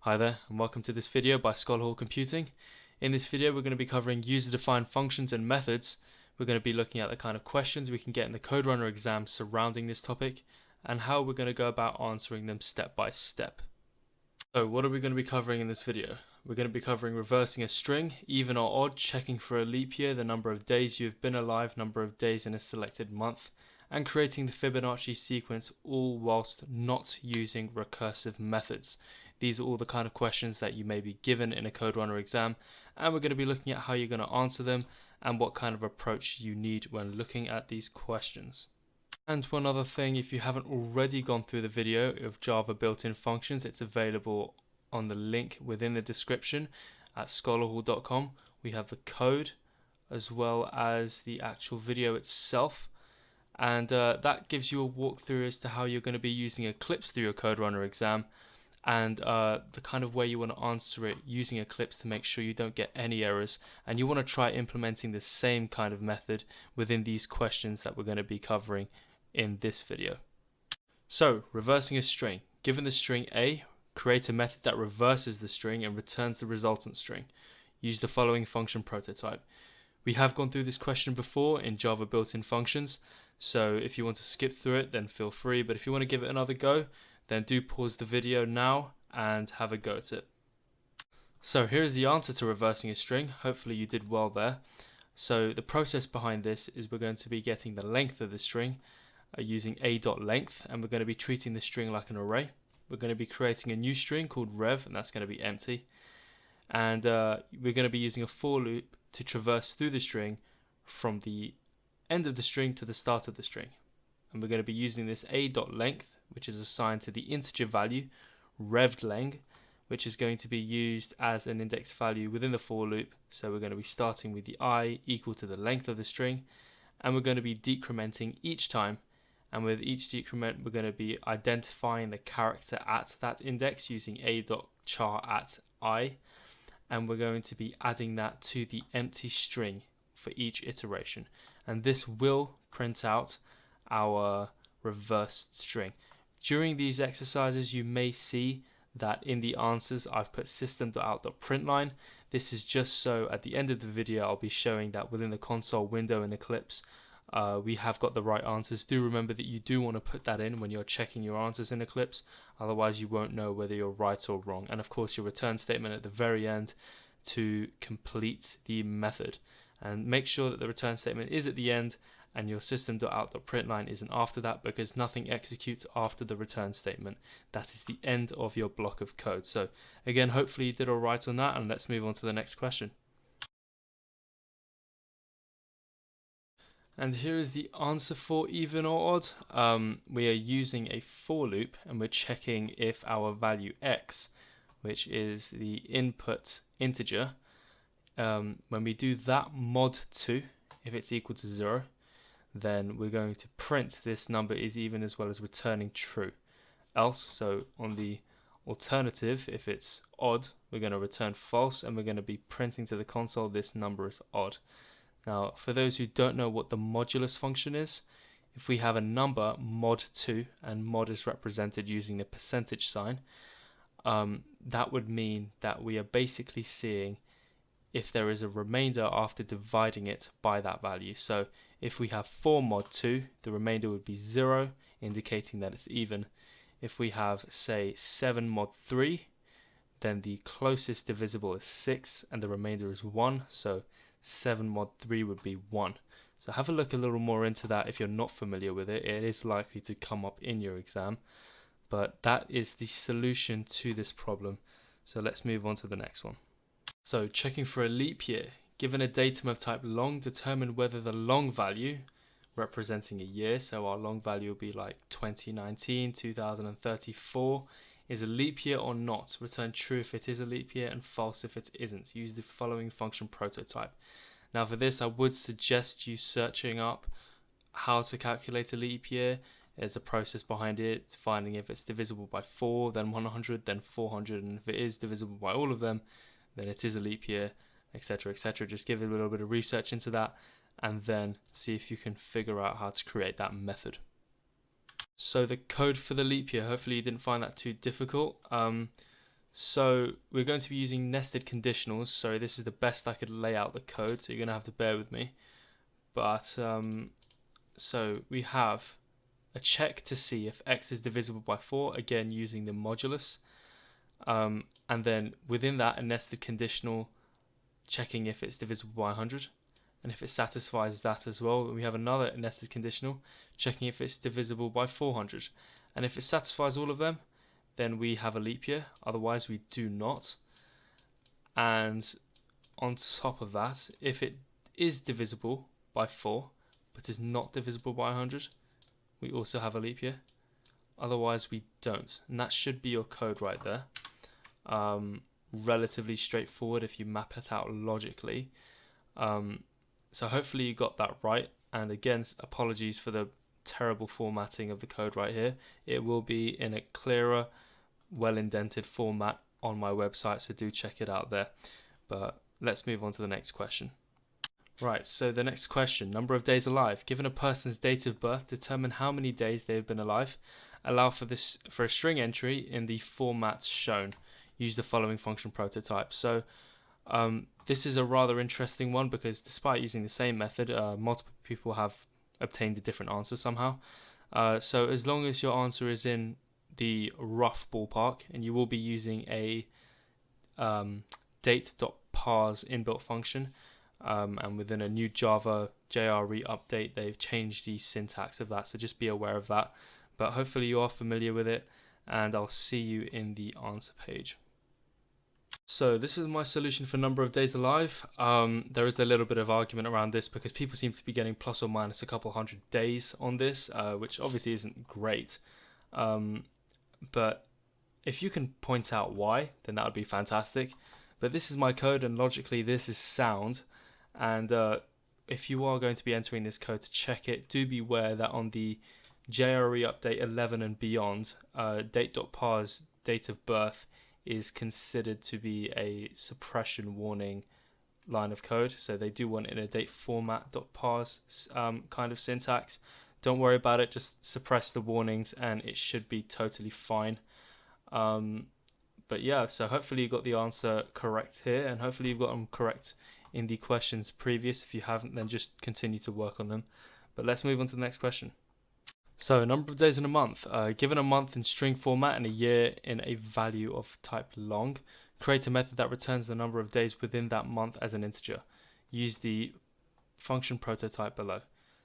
Hi there, and welcome to this video by Scholar Hall Computing. In this video we're going to be covering user-defined functions and methods. We're going to be looking at the kind of questions we can get in the coderunner exam surrounding this topic and how we're going to go about answering them step by step. So what are we going to be covering in this video? We're going to be covering reversing a string, even or odd, checking for a leap year, the number of days you've been alive, number of days in a selected month, and creating the Fibonacci sequence, all whilst not using recursive methods. These are all the kind of questions that you may be given in a coderunner exam, and we're going to be looking at how you're going to answer them and what kind of approach you need when looking at these questions. And one other thing, if you haven't already gone through the video of Java built-in functions, it's available on the link within the description at scholarhall.com. We have the code as well as the actual video itself, and that gives you a walkthrough as to how you're going to be using ECLIPSE through your coderunner exam, and the kind of way you want to answer it using ECLIPSE to make sure you don't get any errors, and you want to try implementing the same kind of method within these questions that we're going to be covering in this video. So, reversing a string. Given the string A, create a method that reverses the string and returns the resultant string. Use the following function prototype. We have gone through this question before in Java built-in functions, so if you want to skip through it then feel free, but if you want to give it another go then do pause the video now and have a go at it. So here is the answer to reversing a string. Hopefully you did well there. So the process behind this is we're going to be getting the length of the string using a.length, and we're going to be treating the string like an array. We're going to be creating a new string called rev, and that's going to be empty, and we're going to be using a for loop to traverse through the string from the end of the string to the start of the string. And we're going to be using this a.length, which is assigned to the integer value revlength, which is going to be used as an index value within the for loop. So we're going to be starting with the I equal to the length of the string, and we're going to be decrementing each time, and with each decrement we're going to be identifying the character at that index using a.char at I, and we're going to be adding that to the empty string for each iteration, and this will print out our reversed string. During these exercises you may see that in the answers I've put system.out.println. This is just so at the end of the video I'll be showing that within the console window in Eclipse we have got the right answers. Do remember that you do want to put that in when you're checking your answers in Eclipse, otherwise you won't know whether you're right or wrong. And of course your return statement at the very end to complete the method, and make sure that the return statement is at the end and your system.out.println isn't after that, because nothing executes after the return statement. That is the end of your block of code. So again, hopefully you did alright on that, and let's move on to the next question. And here is the answer for even or odd. We are using a for loop and we're checking if our value x, which is the input integer, when we do that mod 2, if it's equal to 0, then we're going to print this number is even as well as returning true. Else, so on the alternative, if it's odd, we're going to return false, and we're going to be printing to the console this number is odd. Now, for those who don't know what the modulus function is, if we have a number mod 2 and mod is represented using the percentage sign, that would mean that we are basically seeing if there is a remainder after dividing it by that value. So if we have 4 mod 2, the remainder would be 0, indicating that it's even. If we have, say, 7 mod 3, then the closest divisible is 6 and the remainder is 1, so 7 mod 3 would be 1. So have a look a little more into that if you're not familiar with it. It is likely to come up in your exam, but that is the solution to this problem. So let's move on to the next one. So checking for a leap year. Given a datum of type long, determine whether the long value representing a year, so our long value will be like 2019, 2034, is a leap year or not. Return true if it is a leap year and false if it isn't. Use the following function prototype. Now for this I would suggest you searching up how to calculate a leap year. There's a process behind it, finding if it's divisible by 4, then 100, then 400, and if it is divisible by all of them, then it is a leap year, etc, etc. Just give it a little bit of research into that and then see if you can figure out how to create that method. So the code for the leap year, hopefully you didn't find that too difficult. So we're going to be using nested conditionals. So this is the best I could lay out the code, so you're going to have to bear with me. But so we have a check to see if x is divisible by 4, again using the modulus. And then within that, a nested conditional checking if it's divisible by 100. And if it satisfies that as well, we have another nested conditional checking if it's divisible by 400. And if it satisfies all of them, then we have a leap year, otherwise we do not. And on top of that, if it is divisible by 4 but is not divisible by 100, we also have a leap year, otherwise we don't. And that should be your code right there. Relatively straightforward if you map it out logically. So hopefully you got that right, and again, apologies for the terrible formatting of the code right here. It will be in a clearer, well indented format on my website, so do check it out there. But let's move on to the next question. Right, so the next question, number of days alive. Given a person's date of birth, determine how many days they have been alive. Allow for a string entry in the formats shown. Use the following function prototype. So this is a rather interesting one because despite using the same method, multiple people have obtained a different answer somehow. So as long as your answer is in the rough ballpark, and you will be using a date.parse inbuilt function, and within a new Java JRE update, they've changed the syntax of that, so just be aware of that. But hopefully you are familiar with it, and I'll see you in the answer page. So this is my solution for number of days alive. There is a little bit of argument around this because people seem to be getting plus or minus a couple hundred days on this, which obviously isn't great. But if you can point out why, then that would be fantastic. But this is my code, and logically this is sound. And if you are going to be entering this code to check it, do beware that on the JRE update 11 and beyond, date.parse date of birth is considered to be a suppression warning line of code. So they do want it in a date format.parse kind of syntax. Don't worry about it, just suppress the warnings and it should be totally fine. But yeah, so hopefully you got the answer correct here, and hopefully you've got them correct in the questions previous. If you haven't, then just continue to work on them. But let's move on to the next question. So, number of days in a month. Given a month in string format and a year in a value of type long, create a method that returns the number of days within that month as an integer. Use the function prototype below.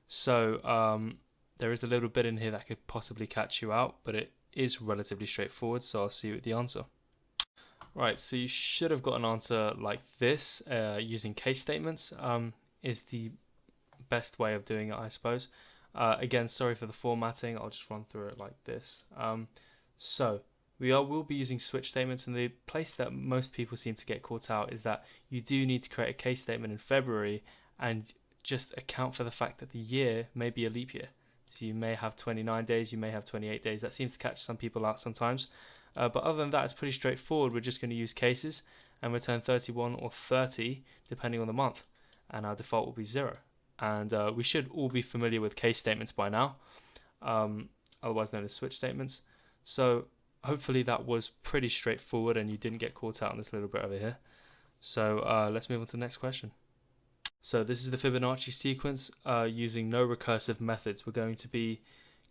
So, there is a little bit in here that could possibly catch you out, but it is relatively straightforward, so I'll see you at the answer. Right, so you should have got an answer like this. Using case statements is the best way of doing it, I suppose. Again, sorry for the formatting, I'll just run through it like this. So we'll be using switch statements, and the place that most people seem to get caught out is that you do need to create a case statement in February and just account for the fact that the year may be a leap year. So you may have 29 days, you may have 28 days. That seems to catch some people out sometimes. But other than that, it's pretty straightforward. We're just going to use cases and return 31 or 30 depending on the month, and our default will be 0. And we should all be familiar with case statements by now, otherwise known as switch statements. So hopefully that was pretty straightforward and you didn't get caught out on this little bit over here. So let's move on to the next question. So this is the Fibonacci sequence using no recursive methods. We're going to be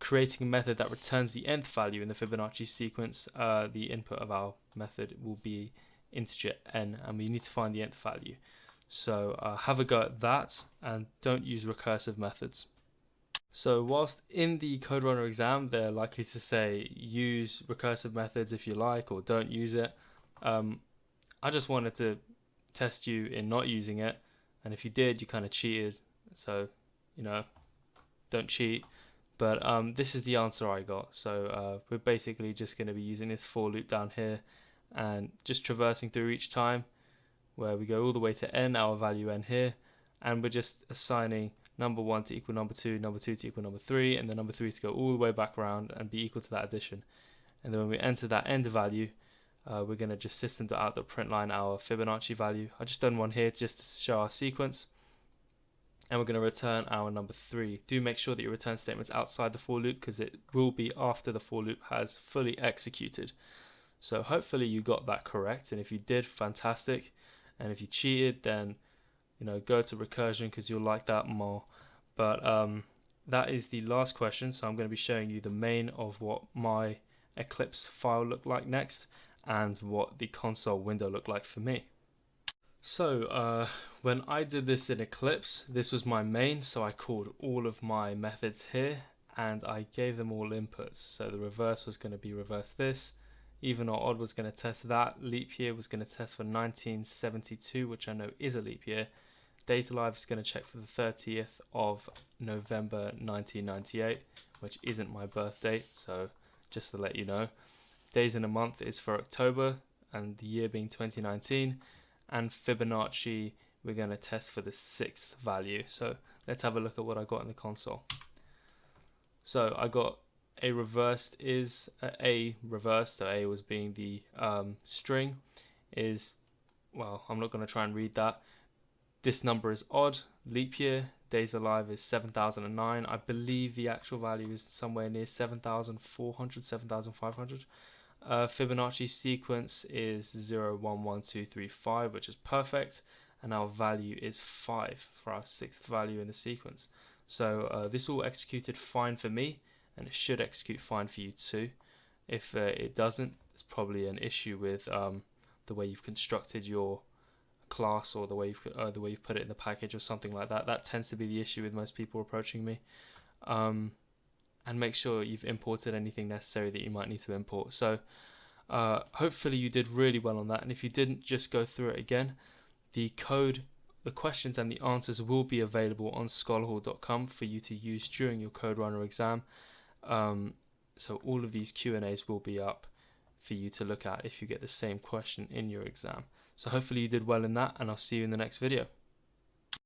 creating a method that returns the nth value in the Fibonacci sequence. The input of our method will be integer n, and we need to find the nth value. So have a go at that and don't use recursive methods. So whilst in the coderunner exam they're likely to say use recursive methods if you like, or don't use it, I just wanted to test you in not using it, and if you did, you kind of cheated, so don't cheat. But this is the answer I got. So we're basically just going to be using this for loop down here and just traversing through each time, where we go all the way to n, our value n here, and we're just assigning number 1 to equal number 2 to equal number 3, and the number 3 to go all the way back around and be equal to that addition. And then when we enter that end value, we're going to just system.out.println our Fibonacci value. I just done one here just to show our sequence, and we're going to return our number 3. Do make sure that your return statement's outside the for loop, because it will be after the for loop has fully executed. So hopefully you got that correct, and if you did, fantastic. And if you cheated, then go to recursion because you'll like that more. But that is the last question, so I'm going to be showing you the main of what my Eclipse file looked like next and what the console window looked like for me. So when I did this in Eclipse, this was my main, so I called all of my methods here and I gave them all inputs. So the reverse was going to be reverse this, even or odd was going to test that, leap year was going to test for 1972, which I know is a leap year, days alive is going to check for the 30th of November 1998, which isn't my birth date, so just to let you know. Days in a month is for October, and the year being 2019, and Fibonacci we're going to test for the 6th value. So let's have a look at what I got in the console. So I got a reversed is a reversed, so A was being the string is, well, I'm not going to try and read that. This number is odd, leap year, days alive is 7009. I believe the actual value is somewhere near 7400, 7500. Fibonacci sequence is 011235, which is perfect, and our value is 5 for our 6th value in the sequence. So this all executed fine for me, and it should execute fine for you too. If it doesn't, it's probably an issue with the way you've constructed your class or the way you've put it in the package or something like that. That tends to be the issue with most people approaching me. And make sure you've imported anything necessary that you might need to import. So hopefully you did really well on that, and if you didn't, just go through it again. The code, the questions and the answers will be available on scholarhall.com for you to use during your coderunner exam. So all of these Q&As will be up for you to look at if you get the same question in your exam. So hopefully you did well in that, and I'll see you in the next video.